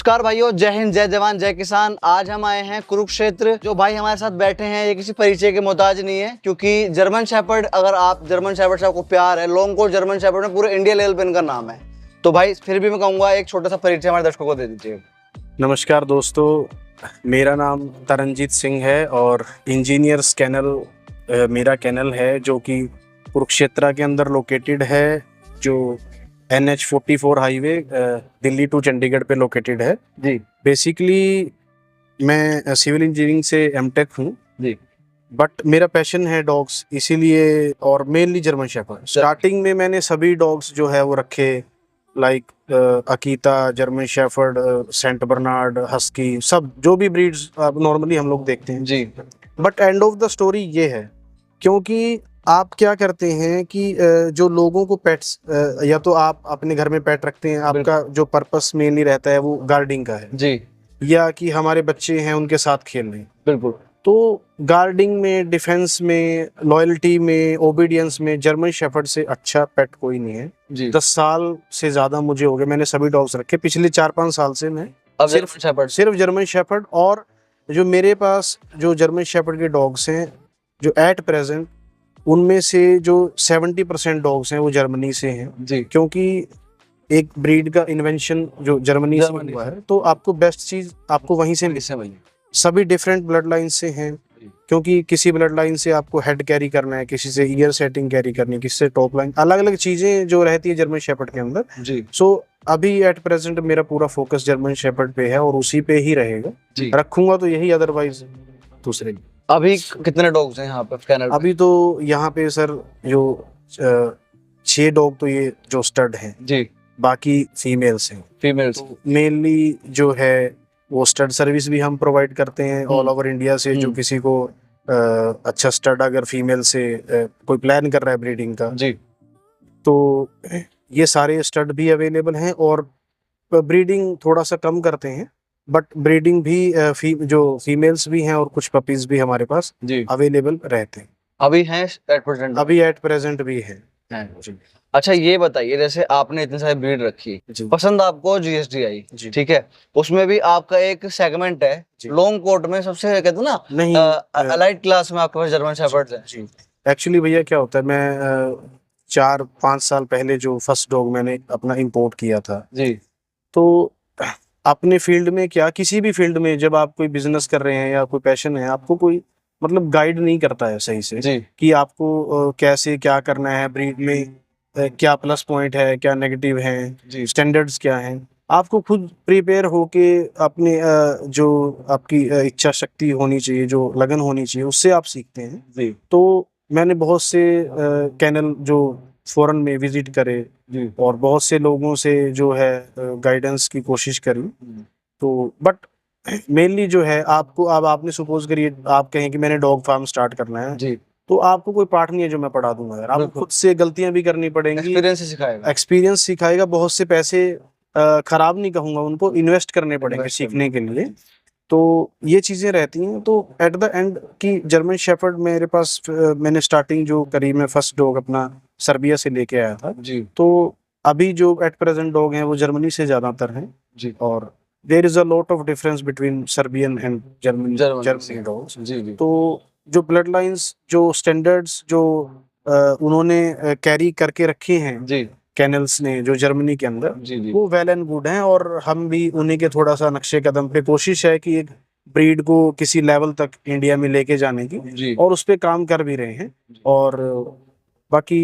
नमस्कार भाइयों, जय हिंद, जय जवान, जय किसान। आज हम आए हैं कुरुक्षेत्र। जो भाई हमारे साथ बैठे हैं ये किसी परिचय के मोहताज नहीं है, क्योंकि जर्मन शेफर्ड, अगर आप जर्मन शेफर्ड से आपको प्यार है, लॉन्ग कोट जर्मन शेफर्ड में पूरे इंडिया लेवल पे इनका नाम है। तो भाई फिर भी मैं कहूंगा एक छोटा सा परिचय हमारे दर्शकों को दे दीजिए। नमस्कार दोस्तों, मेरा नाम तरनजीत सिंह है और इंजीनियर्स कैनल मेरा कैनल है जो कि कुरुक्षेत्र के अंदर लोकेटेड है, जो NH44 highway Delhi to Chandigarh पे लोकेटेड है जी। बेसिकली मैं सिविल इंजीनियरिंग से एमटेक हूँ जी। बट मेरा पैशन है डॉग्स, इसीलिए, और मेनली जर्मन शेफर्ड। स्टार्टिंग में मैंने सभी डॉग्स जो है वो रखे, like Akita, German shepherd, Saint Bernard, husky, सब जो भी ब्रीड्स नॉर्मली हम लोग देखते हैं जी। But end of the story ये है, क्योंकि आप क्या करते हैं कि जो लोगों को पेट्स, या तो आप अपने घर में पेट रखते हैं, आपका जो पर्पस मेनली रहता है वो गार्डिंग का है जी। या कि हमारे बच्चे हैं उनके साथ खेल रहे हैं। बिल्कुल। तो गार्डिंग में, डिफेंस में, लॉयल्टी में, ओबीडियंस में जर्मन शेफर्ड से अच्छा पेट कोई नहीं है जी। 10 साल से ज्यादा मुझे हो गए, मैंने सभी डॉग्स रखे। पिछले 4-5 साल से मैं अब सिर्फ जर्मन शेफर्ड, और जो मेरे पास जो जर्मन शेफर्ड के डॉग्स हैं जो एट प्रेजेंट, उनमें से जो 70% डॉग्स हैं वो जर्मनी से हैं जी। क्योंकि एक ब्रीड का इन्वेंशन जो जर्मनी से हुआ है, तो आपको बेस्ट चीज आपको वहीं से मिले। सभी डिफरेंट ब्लड लाइन से हैं, क्योंकि किसी ब्लड लाइन से आपको हेड कैरी करना है, किसी से ईयर सेटिंग कैरी करनी है, किसी से टॉप लाइन, अलग अलग चीजें जो रहती है जर्मन शेफर्ड के अंदर जी। सो अभी एट प्रेजेंट मेरा पूरा फोकस जर्मन शेफर्ड पे है और उसी पे ही रहेगा जी। रखूंगा तो यही, अदरवाइज दूसरे। अभी कितने डॉग्स हैं यहाँ पे कैनल? अभी तो यहाँ पे सर जो 6 डॉग तो ये जो स्टड हैं जी। बाकी फीमेल्स हैं। फीमेल्स तो मेनली जो है वो स्टड सर्विस भी हम प्रोवाइड करते हैं ऑल ओवर इंडिया से, जो किसी को अच्छा स्टड अगर फीमेल से कोई प्लान कर रहा है ब्रीडिंग का जी, तो ये सारे स्टड भी अवेलेबल हैं। और ब्रीडिंग थोड़ा सा कम करते हैं बट ब्रीडिंग भी जो फीमेल्स भी हैं और कुछ पपीज भी हमारे पास जी अवेलेबल रहते हैं। अभी हैं एट प्रेजेंट? अभी एट प्रेजेंट भी है। अच्छा, ये बताइए, जैसे आपने इतनी सारी ब्रीड रखी, पसंद आपको GSD आई, ठीक है, उसमें भी आपका एक सेगमेंट है लॉन्ग कोट में, सबसे कहते हैं ना नहीं, एलाइट क्लास में आपके पास जर्मन शेफर्ड्स हैं। जी। एक्चुअली भैया क्या होता है, मैं 4-5 साल पहले जो फर्स्ट डॉग मैंने अपना इंपोर्ट किया था जी, तो अपने फील्ड में, क्या किसी भी फील्ड में, जब आप कोई बिजनेस कर रहे हैं या कोई पैशन है, आपको कोई मतलब गाइड नहीं करता है सही से जी, कि आपको कैसे क्या करना है ब्रीड में, क्या प्लस पॉइंट है, क्या नेगेटिव है, स्टैंडर्ड्स क्या हैं। आपको खुद प्रिपेयर होके अपने जो आपकी इच्छा शक्ति होनी चाहिए, जो लगन होनी चाहिए, उससे आप सीखते हैं जी। तो मैंने बहुत से कैनल जो फॉरेन में विजिट करे और बहुत से लोगों से जो है गाइडेंस की कोशिश करी, तो बट मेनली जो है आपको, अब आपने सपोज करिए आप कहें कि मैंने डॉग फार्म स्टार्ट करना है जी, तो आपको कोई पाठ नहीं है जो मैं पढ़ा दूंगा यार, आपको खुद से गलतियां भी करनी पड़ेंगी, एक्सपीरियंस सिखाएगा, बहुत से पैसे खराब नहीं कहूंगा, उनको इन्वेस्ट करने पड़ेंगे सीखने के लिए। तो ये चीजें रहती हैं। तो एट द एंड की जर्मन शेफर्ड मेरे पास मैंने स्टार्टिंग जो करी, मैं फर्स्ट डॉग अपना सर्बिया से लेके आया था जी। तो अभी जो एट प्रेजेंट डॉग हैं वो जर्मनी से ज्यादातर हैं जी। और there is a lot of difference between Serbian and German dogs जी। तो जो ब्लड लाइंस, जो स्टैंडर्ड्स जो उन्होंने कैरी करके रखे हैं जी कैनल्स ने, जो जर्मनी के अंदर जी, वो वेल एंड गुड हैं। और हम भी उन्हीं के थोड़ा सा नक्शे कदम पे कोशिश है कि एक ब्रीड को किसी लेवल तक इंडिया में लेके जाने की जी। और उस पे काम कर भी रहे हैं। और बाकी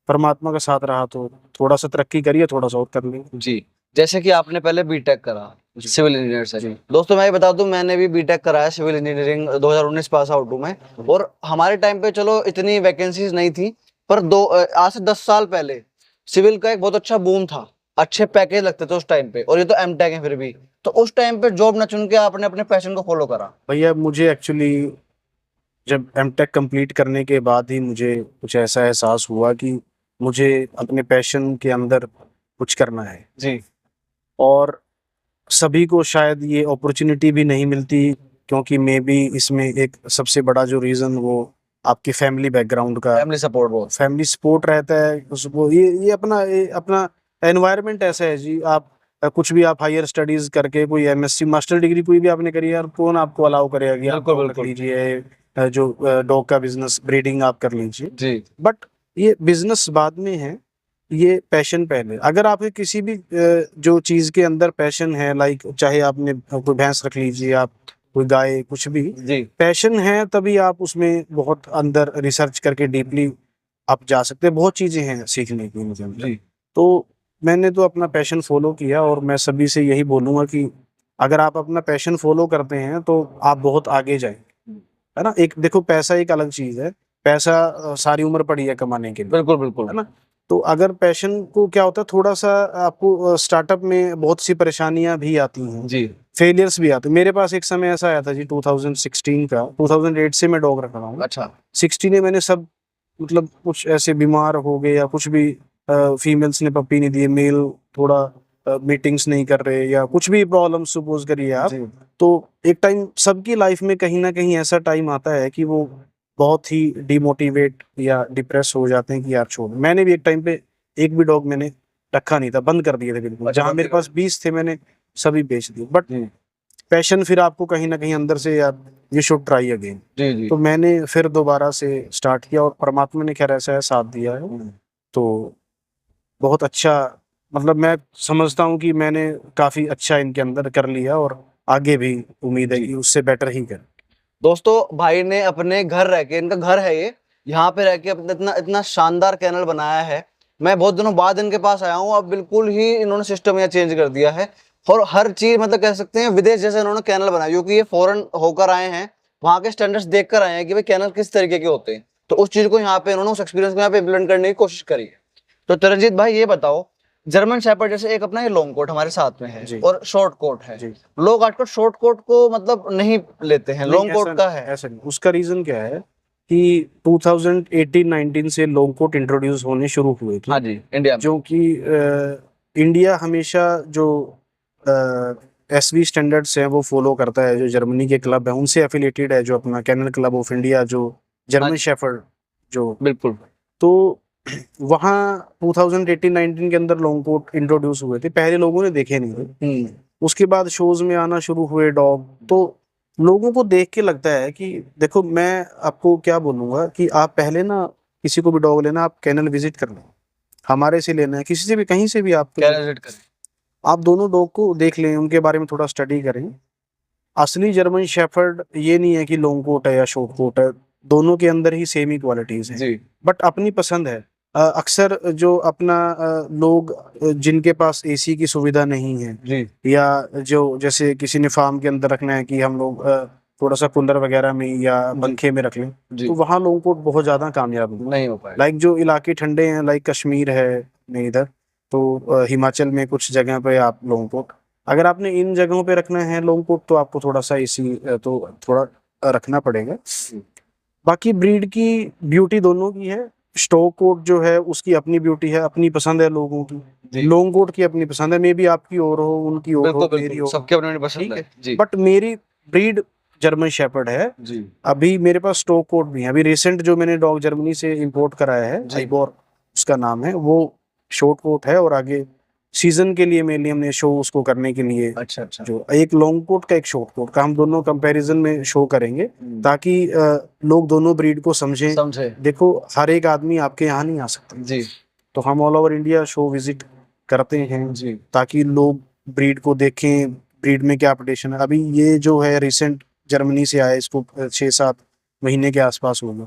परमात्मा का साथ रहा तो थोड़ा सा तरक्की करिए, थोड़ा सा और कर लेंगे जी। जैसे कि आपने पहले बीटेक करा सिविल इंजीनियर से, दोस्तों मैं बता दूं मैंने भी बीटेक करा है सिविल इंजीनियरिंग, 2019 पास आउट हूं मैं। और हमारे टाइम पे चलो इतनी वैकेंसीज नहीं थी, पर आज से 10 साल पहले सिविल का एक बहुत अच्छा बूम था, अच्छे पैकेज लगते थे उस टाइम पे। और ये तो एमटेक है फिर भी, तो उस टाइम पे जॉब न चुन के आपने अपने पैशन को फॉलो करा? भैया मुझे एक्चुअली जब एमटेक कंप्लीट करने के बाद ही मुझे कुछ ऐसा एहसास हुआ कि मुझे अपने पैशन के अंदर कुछ करना है जी। और सभी को शायद ये अपॉर्चुनिटी भी नहीं मिलती, क्योंकि मे बी इसमें एक सबसे बड़ा जो रीजन वो आपकी फैमिली बैकग्राउंड का, फैमिली सपोर्ट रहता है उसको। ये अपना एनवायरनमेंट ऐसा है जी, आप कुछ भी आप हायर स्टडीज करके कोई एमएससी मास्टर डिग्री कोई भी आपने करी है, यार कौन आपको अलाउ करेगा कि आप बिल्कुल, dog रख बिल्कुल। लीजिए, जो डॉग का बिजनेस ब्रीडिंग आप कर लीजिए। जी, बट ये बिजनेस बाद में है, ये पैशन पहले। अगर आपके किसी भी जो चीज के अंदर पैशन है, लाइक चाहे आपने कोई भैंस रख लीजिए, आप कोई गाय, कुछ भी जी, पैशन है, तभी आप उसमें बहुत अंदर रिसर्च करके डीपली आप जा सकते हैं। बहुत चीजें हैं सीखने की मुझे अंदर। जी, तो मैंने तो अपना पैशन फॉलो किया, और मैं सभी से यही बोलूंगा कि अगर आप अपना पैशन फॉलो करते हैं तो आप बहुत आगे जाएंगे, है ना। एक देखो, पैसा एक अलग चीज है, पैसा सारी उम्र पड़ी है कमाने के लिए, बिल्कुल, बिल्कुल। है ना। तो अगर पैशन को क्या होता है, थोड़ा सा आपको स्टार्टअप में बहुत सी परेशानियां भी आती हैं, जी, फेलियर्स भी आते हैं। मेरे पास एक समय ऐसा आया था जी, 2016 का, 2008 से मैं डॉग रख रहा हूँ। अच्छा, 16 में मैंने सब, मतलब कुछ ऐसे बीमार हो गए, या कुछ भी फीमेल्स ने पप्पी नहीं दिए, मेल थोड़ा मीटिंग्स नहीं कर रहे, या कुछ भी प्रॉब्लम सपोज करिए आप। जी, तो एक टाइम सबकी लाइफ में कहीं ना कहीं ऐसा टाइम आता है कि वो बहुत ही डिमोटिवेट या डिप्रेस हो जाते हैं कि यार छोड़। मैंने भी एक टाइम पे एक भी डॉग मैंने रखा नहीं था, बंद कर दिए थे बिल्कुल। अच्छा, जहां बंद मेरे कर पास 20 थे, मैंने सभी बेच दिए। बट जी, पैशन फिर आपको कहीं ना कहीं अंदर से, यार यू शुड ट्राई अगेन। जी, जी। तो मैंने फिर दोबारा से स्टार्ट किया, और परमात्मा ने खैर ऐसा है साथ दिया है। हुँ, तो बहुत अच्छा, मतलब मैं समझता हूँ कि मैंने काफी अच्छा इनके अंदर कर लिया, और आगे भी उम्मीद है जी। कि उससे बेटर ही कर। दोस्तों, भाई ने अपने घर रह के, इनका घर है ये, यहाँ पे रह के अपना इतना इतना शानदार कैनल बनाया है। मैं बहुत दिनों बाद इनके पास आया हूँ, अब बिल्कुल ही इन्होंने सिस्टम यहाँ चेंज कर दिया है। और हर चीज मतलब कह सकते हैं विदेश जैसे इन्होंने कैनल बनाया, क्योंकि ये फॉरेन होकर आए हैं, वहाँ के स्टैंडर्ड्स देख कर आए हैं कि भाई कैनल किस तरीके के होते हैं। तो उस चीज को यहाँ पे इन्होंने, उस एक्सपीरियंस को यहाँ पे इम्प्लीमेंट करने की कोशिश करी है। तो तरनजीत भाई ये बताओ, जर्मन शेपर्ड जैसे एक अपना ये लॉन्ग कोट हमारे साथ में है जी और शॉर्ट कोट है, जी। लोग आजकल शॉर्ट कोट को मतलब नहीं लेते हैं, नहीं, लॉन्ग कोट का है। ऐसा नहीं। उसका रीजन क्या है कि 2018-19 से लॉन्ग कोट इंट्रोड्यूस होने शुरू हुए थे, हाँ जी, इंडिया में। जो कि इंडिया हमेशा जो एसवी स्टैंडर्ड्स हैं वो फॉलो करता है। जो जर्मनी के क्लब है उनसे एफिलिएटेड है, जो अपना कैनल क्लब ऑफ इंडिया, जो हाँ जर्मन जी, शेफर्ड जो। बिल्कुल। तो वहाँ 2018-19 के अंदर लॉन्ग कोट इंट्रोड्यूस हुए थे, पहले लोगों ने देखे नहीं थे। हम्म, उसके बाद शोज में आना शुरू हुए डॉग, तो लोगों को देख के लगता है कि देखो, मैं आपको क्या बोलूंगा कि आप पहले ना किसी को भी डॉग लेना, आप कैनल विजिट कर लें, हमारे से लेना है, किसी से भी, कहीं से भी आपको क्या लेना है, विजिट करें। आप दोनों डॉग को देख लें, उनके बारे में थोड़ा स्टडी करें। असली जर्मन शेफर्ड ये नहीं है कि लॉन्ग कोट है या शॉर्ट कोट है, दोनों के अंदर ही सेम ही क्वालिटीज हैं, जी, बट अपनी पसंद है। अक्सर जो अपना लोग जिनके पास एसी की सुविधा नहीं है, जी, या जो जैसे किसी ने फार्म के अंदर रखना है कि हम लोग थोड़ा सा कूलर वगैरह में या जी, पंखे में रख लें, जी, तो वहाँ लॉन्ग कोट बहुत ज्यादा कामयाब है। नहीं हो पाएगा। लाइक जो इलाके ठंडे हैं, लाइक कश्मीर है नहीं इधर, तो हिमाचल में कुछ जगह पे आप लॉन्ग कोट, अगर आपने इन जगहों पे रखना है लॉन्ग कोट, तो आपको थोड़ा सा एसी तो थोड़ा रखना पड़ेगा। बाकी ब्रीड की ब्यूटी दोनों की है। स्टॉक कोट जो है उसकी अपनी ब्यूटी है, अपनी पसंद है लोगों की। जी, लॉन्ग कोट की अपनी पसंद है, मे बी आपकी और हो, उनकी और बिल्कुल, हो, मेरी बिल्कुल, और हो, सबकी अपनी अपनी पसंद ठीक है। है। जी, बट मेरी ब्रीड जर्मन शेपर्ड है। जी, अभी मेरे पास स्टॉक कोट भी है, अभी रिसेंट जो मैंने डॉग जर्मनी से इंपोर्ट कराया है, जी, आइबोर उसका नाम है, वो शॉर्ट कोट है। और आगे सीजन के लिए मेनली हमने शो उसको करने के लिए, अच्छा, अच्छा, जो एक लॉन्ग कोट का एक शॉर्ट कोट का, हम दोनों कंपैरिजन में शो करेंगे, ताकि लोग दोनों ब्रीड को समझें। समझे। देखो, हर एक आदमी आपके यहाँ नहीं आ सकता, जी, तो हम all over India show visit करते हैं, जी, ताकि लोग ब्रीड को देखें, ब्रीड में क्या अपडेशन है। अभी ये जो है रिसेंट जर्मनी से आया, इसको 6-7 महीने के आसपास होगा,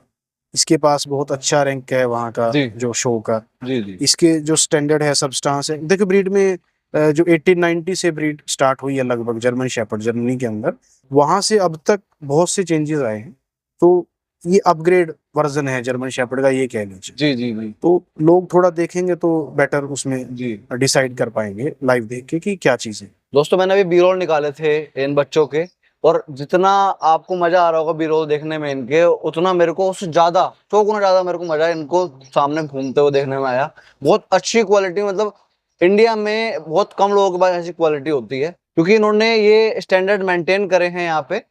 इसके पास बहुत अच्छा रैंक है वहाँ का, जी, जो शो का। जी, जी, इसके जो स्टैंडर्ड है, सब्सटेंस है, देखो ब्रीड में जो 1890 से ब्रीड स्टार्ट हुई है लगभग जर्मन शेपर्ड जर्मनी के अंदर, वहां से अब तक बहुत से चेंजेस आए हैं। तो ये अपग्रेड वर्जन है जर्मन शेपर्ड का, ये कह लीजिए। जी, जी, जी, तो लोग थोड़ा देखेंगे तो बेटर उसमें जी। डिसाइड कर पाएंगे लाइव देख के कि क्या चीज है। दोस्तों, मैंने अभी बी-रोल निकाले थे इन बच्चों के, और जितना आपको मजा आ रहा होगा बी-रोल देखने में इनके, उतना मेरे को उससे ज्यादा, 100 गुना ज्यादा मेरे को मजा इनको सामने घूमते हुए देखने में आया। बहुत अच्छी क्वालिटी, मतलब इंडिया में बहुत कम लोगों के पास ऐसी क्वालिटी होती है, क्योंकि इन्होंने ये स्टैंडर्ड मेंटेन करे हैं यहाँ पे।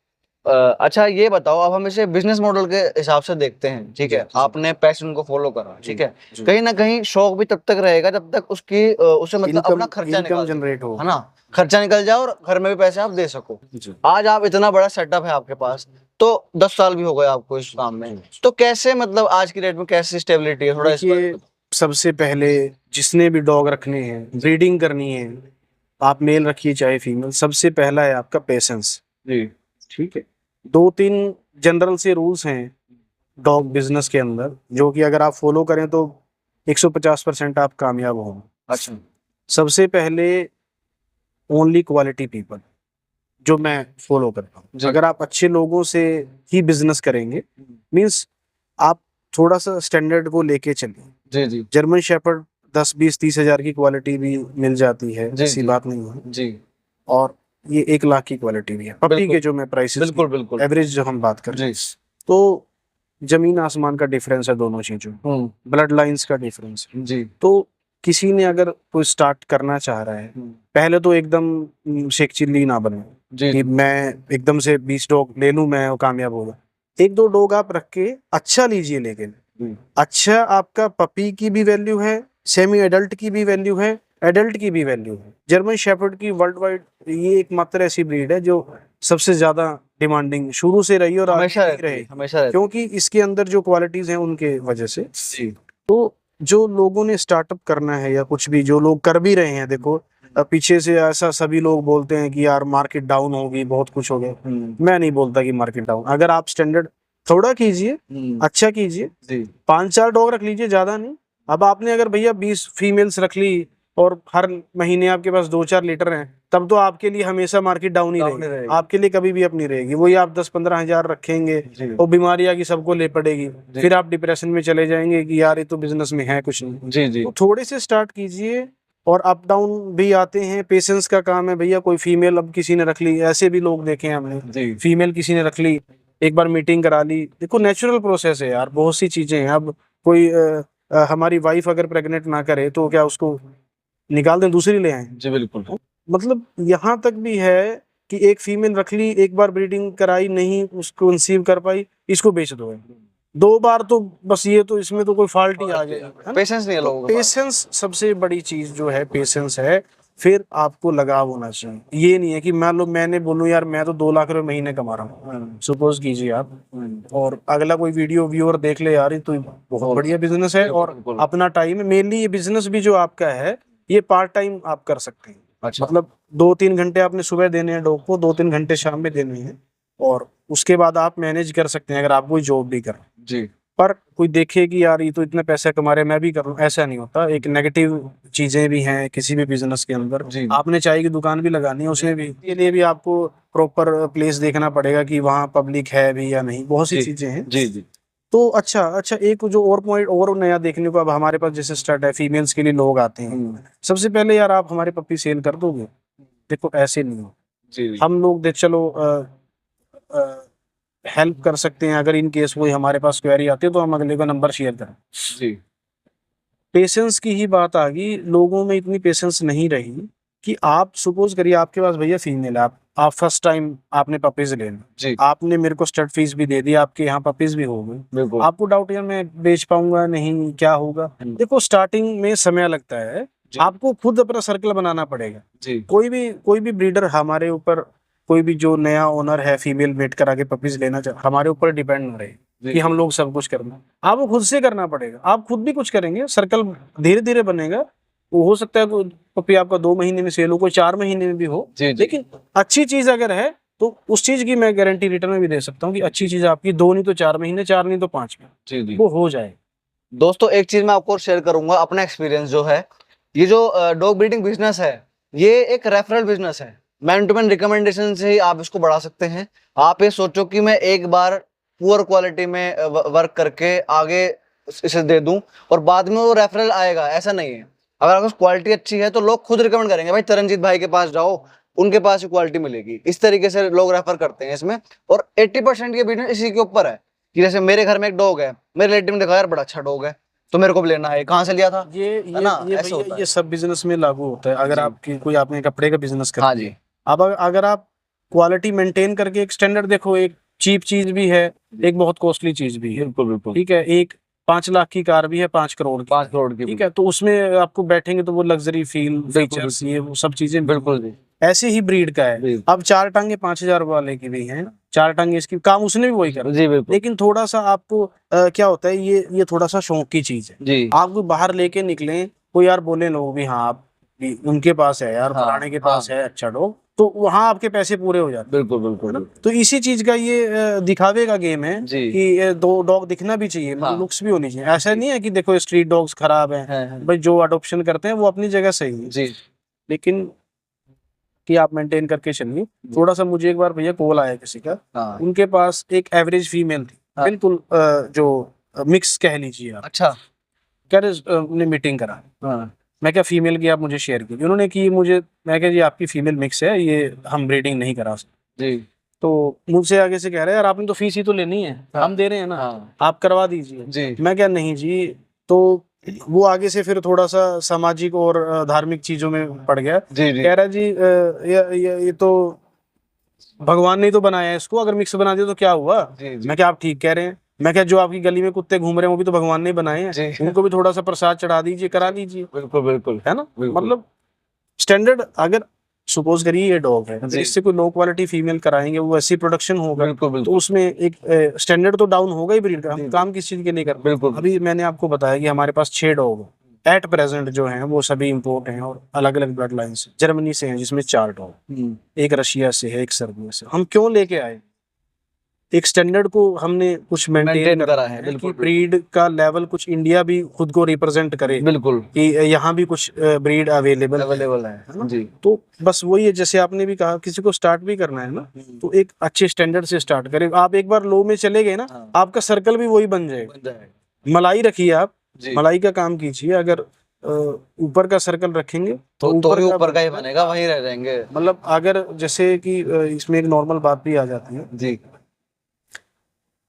अच्छा ये बताओ, अब हम इसे बिजनेस मॉडल के हिसाब से देखते हैं, ठीक है, आपने पैशन को फॉलो करा, ठीक है, कहीं ना कहीं शौक भी तब तक रहेगा जब तक उसकी उसे मतलब अपना खर्चा इनकम निकाल जनरेट हो, है ना, खर्चा निकल जाए और घर में भी पैसे आप दे सको। आज आप इतना बड़ा सेटअप है आपके पास, तो 10 साल भी हो गए आपको इस काम में, तो कैसे मतलब आज की डेट में कैसे स्टेबिलिटी है, थोड़ा इस पर देखिए सबसे पहले जिसने भी डॉग रखने हैं, ब्रीडिंग करनी है, आप मेल रखिए चाहे फीमेल, सबसे पहला है आपका पेशेंस। जी ठीक है, 2-3 जनरल से रूल्स हैं डॉग बिजनेस के अंदर, जो कि अगर आप फॉलो करें तो 150% आप कामयाब होंगे। अच्छा सबसे पहले ओनली क्वालिटी पीपल, जो मैं फॉलो करता हूँ। जी। अगर आप अच्छे लोगों से ही बिजनेस करेंगे, मींस आप थोड़ा सा स्टैंडर्ड को लेके चलिए। जी जी जर्मन शेफर्ड 10-20-30 हजार की क्वालिटी भी मिल जाती है, जी ऐसी जी बात नहीं है। जी और ये 1 लाख की क्वालिटी भी है पपी बिल्कुल के, जो मैं प्राइसेस बिल्कुल बिल्कुल एवरेज जो हम बात करें, जी। तो जमीन आसमान का डिफरेंस है दोनों चीजों, ब्लड लाइंस का डिफरेंस है। जी तो किसी ने अगर कोई स्टार्ट करना चाह रहा है, पहले तो एकदम शेख चिल्ली ना बने जी कि मैं एकदम से 20 डॉग ले लूं मैं वो कामयाब होगा। 1-2 डॉग आप रख के अच्छा लीजिए, लेकिन अच्छा आपका पपी की भी वैल्यू है, सेमी एडल्ट की भी वैल्यू है, एडल्ट की भी वैल्यू है। जर्मन शेफर्ड की वर्ल्ड वाइड ये एकमात्र ऐसी ब्रीड है जो सबसे ज्यादा डिमांडिंग शुरू से रही और आगे हमेशा भी रहती है, रहे, हमेशा रहती क्योंकि इसके अंदर जो क्वालिटीज हैं उनके वजह से। है। जी तो जो लोगों ने स्टार्टअप करना है या कुछ भी जो लोग कर भी रहे हैं, देखो पीछे से ऐसा सभी लोग बोलते हैं कि यार मार्केट डाउन होगी, बहुत कुछ हो गया। मैं नहीं बोलता कि मार्केट डाउन, अगर आप स्टैंडर्ड थोड़ा कीजिए, अच्छा कीजिए, जी 5-4 डॉग रख लीजिए, ज्यादा नहीं। अब आपने अगर भैया 20 फीमेल्स रख ली और हर महीने आपके पास 2-4 लीटर हैं, तब तो आपके लिए हमेशा मार्केट डाउन ही डाउन ही रहेगी, रहेगी। आपके लिए कभी भी अप नहीं रहेगी। वही आप 10-15 हजार रखेंगे जी और बीमारी आगे सबको ले पड़ेगी, फिर आप डिप्रेशन में चले जाएंगे कि यार ये तो बिजनेस में है कुछ नहीं। जी जी तो थोड़े से स्टार्ट कीजिए, और अप डाउन भी आते हैं, पेशेंस का काम है भैया। कोई फीमेल अब किसी ने रख ली, ऐसे भी लोग देखे हैं हमने, जी फीमेल किसी ने रख ली, एक बार मीटिंग करा ली। देखो नेचुरल प्रोसेस है यार, बहुत सी चीजें हैं। अब कोई हमारी वाइफ अगर प्रेग्नेंट ना करे तो क्या उसको निकाल दें, दूसरी ले आए? जी बिल्कुल मतलब यहाँ तक भी है कि एक फीमेल रख ली, एक बार ब्रीडिंग कराई, नहीं उसको कंसीव कर पाई, इसको बेच दो। 2 बार तो बस, ये तो इसमें तो कोई फॉल्ट ही आ जाएगा, है ना? पेशेंस नहीं है तो लोगों के पास। पेशेंस सबसे बड़ी चीज जो है, पेशेंस है। फिर आपको लगाव होना चाहिए। ये नहीं है कि मान लो मैंने बोलूं यार मैं तो 2 लाख रुपए महीने कमा रहा हूँ, सपोज कीजिए आप, और अगला कोई वीडियो व्यूअर देख ले यार ये तो बहुत बढ़िया बिजनेस है, और बिल्कुल। अपना टाइम है। मेनली ये बिजनेस भी जो आपका है, ये पार्ट टाइम आप कर सकते हैं। अच्छा मतलब 2-3 घंटे आपने सुबह देने हैं डॉग को, 2-3 घंटे शाम में देने हैं, और उसके बाद आप मैनेज कर सकते हैं अगर आप कोई जॉब भी कर रहे हैं। जी पर कोई देखे कि यार ये तो इतने पैसे कमा रहे हैं, मैं भी कर लूं, ऐसा नहीं होता। एक नेगेटिव चीजें भी हैं किसी भी बिजनेस के अंदर। जी आपने चाय की दुकान भी लगानी है, उसमें भी के लिए भी आपको प्रॉपर प्लेस देखना पड़ेगा कि वहाँ पब्लिक है भी या नहीं, बहुत सी जी चीजें हैं। जी जी तो अच्छा अच्छा, एक जो और पॉइंट और नया देखने को अब हमारे पास जैसे स्टार्ट है, फीमेल्स के लिए लोग आते हैं। सबसे पहले यार आप हमारे पप्पी सेल कर दोगे? देखो ऐसे नहीं हो। जी हम लोग देख चलो हेल्प कर सकते हैं, अगर इन केस कोई हमारे पास क्वेरी आती है तो हम अगले का नंबर शेयर करें। जी पेशेंस की ही बात आ गई, लोगों में इतनी पेशेंस नहीं रही कि आप सपोज करिए आपके पास भैया फीमेल है, आप फर्स्ट टाइम आपने पपीज ले ली, जी आपने मेरे को स्टार्ट फीस भी दे दी, आपके यहाँ पपीज भी हो गए, बिल्कुल आपको डाउट यार मैं बेच पाऊंगा नहीं, क्या होगा? देखो स्टार्टिंग में समय लगता है, आपको खुद अपना सर्कल बनाना पड़ेगा। जी कोई भी ब्रीडर हमारे ऊपर, कोई भी जो नया ओनर है फीमेल वेट करा के पपीज लेना चाहे, हमारे ऊपर डिपेंड ना रहे जी कि हम लोग सब कुछ करना, आपको खुद से करना पड़ेगा। आप खुद भी कुछ करेंगे, सर्कल धीरे धीरे बनेगा। वो हो सकता है कोई पपी आपका 2 महीने में सेल हो, कोई 4 महीने में भी हो, जी जी लेकिन अच्छी चीज अगर है तो उस चीज की मैं गारंटी रिटर्न में भी दे सकता हूँ कि अच्छी चीज आपकी 2 नहीं तो 4 महीने, 4 नहीं तो 5 में जी जी वो हो जाए। दोस्तों एक चीज मैं आपको शेयर करूंगा, अपना एक्सपीरियंस जो है, ये जो डॉग ब्रीडिंग बिजनेस है, ये एक रेफरल बिजनेस है। मैन टू मैन रिकमेंडेशन से ही आप इसको बढ़ा सकते हैं। आप ये सोचो कि मैं एक बार पुअर क्वालिटी में वर्क करके आगे इसे दे दूं और बाद में वो रेफरल आएगा, ऐसा नहीं है। अगर आपकी क्वालिटी अच्छी है तो लोग खुद रिकमेंड करेंगे, भाई तरनजीत भाई के पास जाओ, उनके पास ही क्वालिटी मिलेगी। इस तरीके से लोग रेफर करते हैं इसमें। और 80% के बिजनेस इसी के ऊपर है कि जैसे मेरे घर में एक डॉग है, मेरे रिलेटिव ने देखा यार बड़ा अच्छा डॉग है तो मेरे को भी लेना है, कहाँ से लिया था, है ना, ऐसे भैया होता ये है। सब बिजनेस में लागू होता है। अगर जी आपकी कोई आपने कपड़े का बिजनेस कर हाँ लिया, जी अब अगर आप क्वालिटी मेंटेन करके एक स्टैंडर्ड, देखो एक चीप चीज भी है, एक बहुत कॉस्टली चीज भी है। बिल्कुल बिल्कुल। ठीक है, एक 5 लाख की कार भी है, 5 करोड़ की। 5 करोड़ की। ठीक है, तो उसमें आपको बैठेंगे तो वो लग्जरी फील, फीचर्स, ये वो सब चीजें बिल्कुल जी। ऐसे ही ब्रीड का है। जी। अब 4 टांगे 5,000 वाले की भी हैं, 4 टांगे इसकी काम उसने भी वही करा, जी बिल्कुल लेकिन थोड़ा सा आपको क्या होता है, ये थोड़ा सा शौक की चीज है। जी। आपको बाहर लेके निकले, कोई यार बोले लोग भी, हाँ आप भी उनके पास है यार, हाँ, फलाने के पास है अच्छा डॉग, तो वहां आपके पैसे पूरे हो जाते बिल्कुल हैं बिल्कुल ना। तो इसी चीज का ये दिखावे का गेम है जी। कि ये दो डॉग दिखना भी चाहिए, हाँ। लुक्स भी होनी चाहिए। ऐसा नहीं है कि देखो स्ट्रीट डॉग्स खराब हैं, है। भाई जो अडॉप्शन करते हैं वो अपनी जगह सही है, जी लेकिन कि आप मेंटेन करके चलिए। थोड़ा सा मुझे एक बार भैया कॉल आया किसी का, हाँ। उनके पास एक एवरेज फीमेल थी, हाँ। बिल्कुल जो मिक्स कह लीजिए आप। अच्छा। कह रहे उन्हें मीटिंग करा, हाँ मैं क्या फीमेल की आप मुझे शेयर कीजिए, उन्होंने की मुझे, मैं क्या जी आपकी फीमेल मिक्स है, ये हम ब्रीडिंग नहीं करा सकते। जी। तो मुझसे आगे से कह रहे हैं यार आपने तो फीस ही तो लेनी है, हाँ। हम दे रहे हैं ना, हाँ। आप करवा दीजिए। जी मैं क्या नहीं जी, तो वो आगे से फिर थोड़ा सा सामाजिक और धार्मिक चीजों में पड़ गया। जी जी कह रहा जी ये तो भगवान ने ही तो बनाया है इसको, अगर मिक्स बना दिया तो क्या हुआ। जी जी मैं क्या आप ठीक कह रहे हैं, मैं क्या जो आपकी गली में कुत्ते घूम रहे हैं वो भी तो भगवान ने ही बनाए हैं, जी। उनको भी थोड़ा सा प्रसाद चढ़ा दीजिए, करा दीजिए, बिल्कुल बिल्कुल है ना। बिल्कुल। मतलब स्टैंडर्ड, अगर सपोज करिए ये डॉग है, जी। इससे कोई लो क्वालिटी फीमेल कराएंगे, वो ऐसी प्रोडक्शन होगा, बिल्कुल तो बिल्कुल उसमें एक स्टैंडर्ड तो डाउन होगा ही ब्रीड का। जी, हम जी। काम किस चीज के लिए कर रहे हैं? बिल्कुल अभी मैंने आपको बताया कि हमारे पास 6 डॉग एट प्रेजेंट जो हैं वो सभी इंपोर्ट हैं और अलग अलग ब्लड लाइन से, जर्मनी से हैं जिसमें 4 डॉग, एक रशिया से है, एक सर्बिया से। हम क्यों लेके आए, एक स्टैंडर्ड को हमने कुछ मेंटेन मेंटेन करा करा है है। कि बिल्कुल ब्रीड का लेवल कुछ इंडिया भी खुद को रिप्रेजेंट करे, बिल्कुल कि यहाँ भी कुछ ब्रीड अवेलेबल अवेलेबल है ना। जी। तो बस वही है, जैसे आपने भी कहा किसी को स्टार्ट भी करना है ना, तो एक अच्छे स्टैंडर्ड से स्टार्ट करें। आप एक बार लो में चले गए ना, हाँ। आपका सर्कल भी वही बन जाएगा। बन जाएगा मलाई रखिए आप, जी। मलाई का काम कीजिए, अगर ऊपर का सर्कल रखेंगे तो ऊपर ही का ऊपर का ही बनेगा, वहीं रह जाएंगे मतलब अगर जैसे कि इसमें एक नॉर्मल बात भी आ जाती है, जी।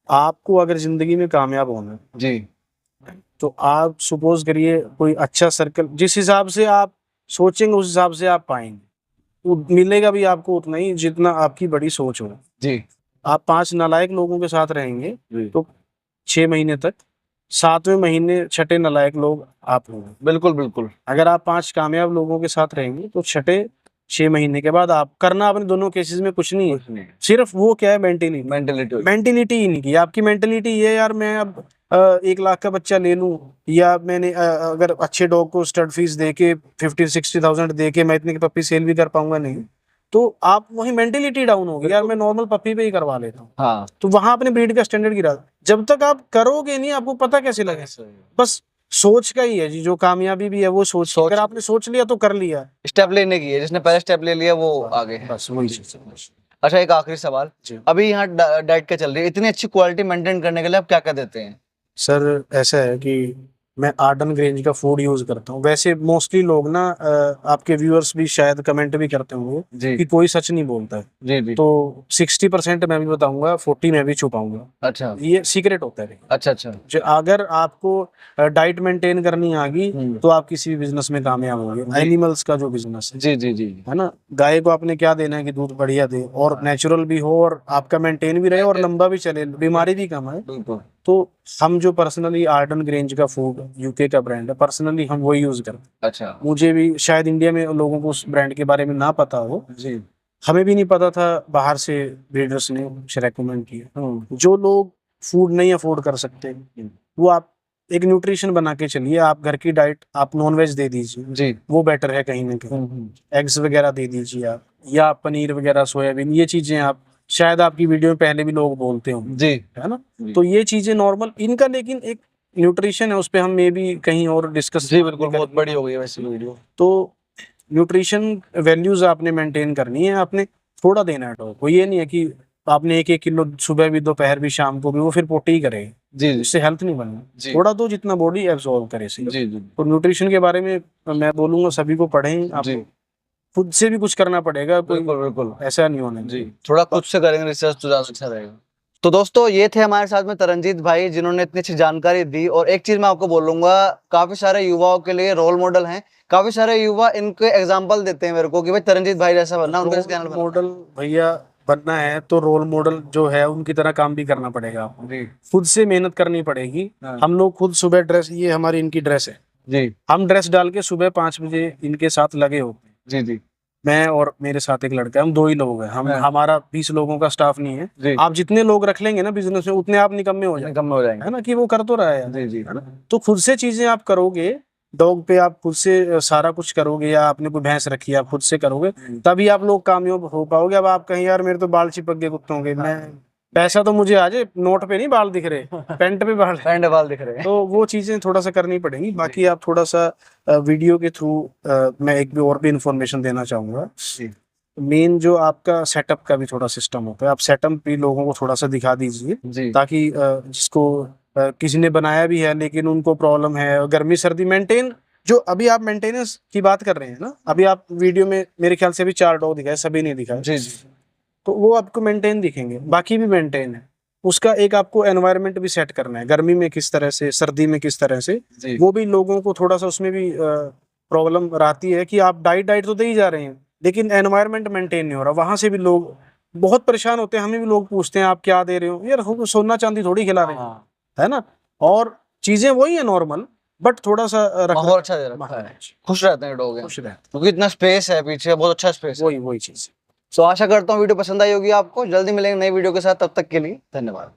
आपको अगर जिंदगी में कामयाब होना है, जी तो आप सपोज करिए कोई अच्छा सर्कल, जिस हिसाब से आप सोचेंगे उस हिसाब से आप पाएंगे, वो मिलेगा भी आपको उतना ही जितना आपकी बड़ी सोच हो। जी आप 5 नालायक लोगों के साथ रहेंगे जी। तो 6 महीने तक, 7वें महीने छठे नालायक लोग आप होंगे। बिल्कुल बिल्कुल अगर आप 5 कामयाब लोगों के साथ रहेंगे तो छठे 6 महीने के बाद आप करना, अपने दोनों केसेस में कुछ नहीं है, सिर्फ वो क्या है, मेंटेलिटी। मेंटेलिटी मेंटेलिटी ही नहीं की आपकी, मेंटेलिटी ये यार मैं अब 1 लाख का बच्चा ले लूं, या मैंने अगर अच्छे डॉग को स्टड फीस दे के 50-60,000 दे के मैं इतने की पप्पी सेल भी कर पाऊंगा, नहीं, तो आप वही मेंटेलिटी डाउन होगी, यार मैं नॉर्मल पप्पी पे ही करवा लेता हूँ। हाँ तो वहां अपने ब्रीड का स्टैंडर्ड गिरा, जब तक आप करोगे नहीं आपको पता कैसे लगेगा। बस सोच का ही है जी, जो कामयाबी भी है वो सोच, अगर आपने सोच लिया तो कर लिया। स्टेप लेने की है, जिसने पहले स्टेप ले लिया वो आगे है। बस वही चीज है। अच्छा एक आखिरी सवाल, जी। अभी यहाँ डाइट क्या चल रही है, इतनी अच्छी क्वालिटी मेंटेन करने के लिए आप क्या क्या देते हैं? सर ऐसा है कि मैं आर्डन ग्रेंज का फूड यूज करता हूँ। वैसे मोस्टली लोग ना आपके व्यूअर्स भी शायद कमेंट भी करते होंगे जी कि कोई सच नहीं बोलता है, जी जी। तो 60% मैं भी बताऊंगा, 40 मैं भी छुपाऊंगा। अच्छा ये सीक्रेट होता है। अच्छा अच्छा जो अगर आपको डाइट मेंटेन करनी आ गई तो आप किसी भी बिजनेस में कामयाब होंगे। एनिमल्स का जो बिजनेस जी जी जी है ना, गाय को आपने क्या देना है कि दूध बढ़िया दे और नेचुरल भी हो और आपका मेंटेन भी रहे और लंबा भी चले, बीमारी भी कम है। बिल्कुल। तो हम जो पर्सनली आर्डन ग्रेंज का फूड, यूके का ब्रांड है, पर्सनली हम वही यूज करते हैं। अच्छा मुझे भी शायद इंडिया में लोगों को उस ब्रांड के बारे में ना पता हो, जी। हमें भी नहीं पता था, बाहर से ब्रीडर्स ने रेकमेंड किया। जो लोग फूड नहीं अफोर्ड कर सकते वो आप एक न्यूट्रिशन बना के चलिए, आप घर की डाइट, आप नॉनवेज दे दीजिए जी वो बेटर है कहीं ना कहीं। एग्स वगैरह दे दीजिए आप, या पनीर वगैरह, सोयाबीन, ये चीजें आप शायद आपकी वीडियो में पहले भी लोग बोलते हों, जी है ना। जी। तो ये चीजें नॉर्मल इनका, लेकिन एक न्यूट्रिशन है उस पे हम मे भी कहीं और डिस्कस। जी बिल्कुल, बहुत बड़ी हो गई है वैसे वीडियो। तो न्यूट्रिशन वैल्यूज आपने मेंटेन करनी है, आपने थोड़ा देना है डॉग को। ये नहीं है कि आपने 1-1 किलो सुबह भी, दोपहर भी, शाम को भी, वो फिर पोटी ही करेगा, जी जी इससे हेल्थ नहीं बनना। जी थोड़ा दो जितना बॉडी एब्जॉर्व करे सही। जी जी तो न्यूट्रिशन के बारे में मैं बोलूंगा सभी को पढ़ें, आप जी खुद से भी कुछ करना पड़ेगा, कोई बिल्कुल बिल्कुल ऐसा नहीं होना जी। थोड़ा खुद से करेंगे रिसर्च तो ज्यादा अच्छा रहेगा। तो दोस्तों ये थे हमारे साथ में तरनजीत भाई, जिन्होंने इतनी अच्छी जानकारी दी। और एक चीज मैं आपको बोलूंगा, काफी सारे युवाओं के लिए रोल मॉडल हैं, काफी सारे युवा इनके एग्जांपल देते हैं मेरे को कि भाई तरनजीत भाई जैसा बनना, उनका चैनल मॉडल भैया बनना है तो रोल मॉडल जो है उनकी तरह काम भी करना पड़ेगा आपको, जी खुद से मेहनत करनी पड़ेगी। हाँ। हम लोग खुद सुबह ड्रेस, ये हमारी इनकी ड्रेस है, जी हम ड्रेस डाल के सुबह 5 बजे इनके साथ लगे होते हैं। जी जी मैं और मेरे साथ एक लड़का है, हम 2 ही लोग हैं, हम हाँ। हमारा 20 लोगों का स्टाफ नहीं है। जी आप जितने लोग रख लेंगे ना बिजनेस में उतने आप निकम्मे हो जाएंगे, कम में हो जाएंगे। है ना, कि वो कर तो रहा है। जी जी है ना, तो खुद से चीजें आप करोगे, डॉग पे आप खुद से सारा कुछ करोगे, या आपने कोई भैंस रखी है आप खुद से करोगे, तभी आप लोग कामयाब हो पाओगे। अब आप कहीं यार मेरे तो बाल चिपक गए कुत्तों के, मैं पैसा तो मुझे आ जाए, नोट पे नहीं बाल दिख रहे, पेंट पे बाल, पैंट बाल दिख रहे हैं। तो वो चीजें थोड़ा सा करनी पड़ेंगी। बाकी आप थोड़ा सा वीडियो के थ्रू मैं एक भी और भी इंफॉर्मेशन देना चाहूंगा। जी मेन जो आपका सेटअप का भी थोड़ा सिस्टम होता है, आप सेटअप भी लोगों को थोड़ा सा दिखा दीजिए, जी ताकि जिसको किसी ने बनाया भी है लेकिन उनको प्रॉब्लम है गर्मी सर्दी मेंटेन, जो अभी आप मेंटेनेंस की बात कर रहे हैं ना, अभी आप वीडियो में मेरे ख्याल से भी 4 डॉग दिखाए, सभी नहीं दिखाए, जी जी तो वो आपको मेंटेन दिखेंगे, बाकी भी मेंटेन है। उसका एक आपको एनवायरनमेंट भी सेट करना है, गर्मी में किस तरह से, सर्दी में किस तरह से, जी वो भी लोगों को थोड़ा सा उसमें भी प्रॉब्लम रहती है कि आप डाइट तो दे ही जा रहे हैं लेकिन एनवायरनमेंट मेंटेन नहीं हो रहा। वहां से भी लोग बहुत परेशान होते हैं, हमें भी लोग पूछते हैं आप क्या दे रहे हो, यार हम सोना चांदी थोड़ी खिला रहे हैं, हाँ है ना, और चीजें वही है नॉर्मल, बट थोड़ा सा माहौल अच्छा दे रखा है, खुश रहते हैं डॉग खुश रहते क्योंकि इतना स्पेस है पीछे, बहुत अच्छा स्पेस हैं, है। वही चीज। सो आशा करता हूँ वीडियो पसंद आई होगी आपको। जल्दी मिलेंगे नई वीडियो के साथ, तब तक के लिए धन्यवाद।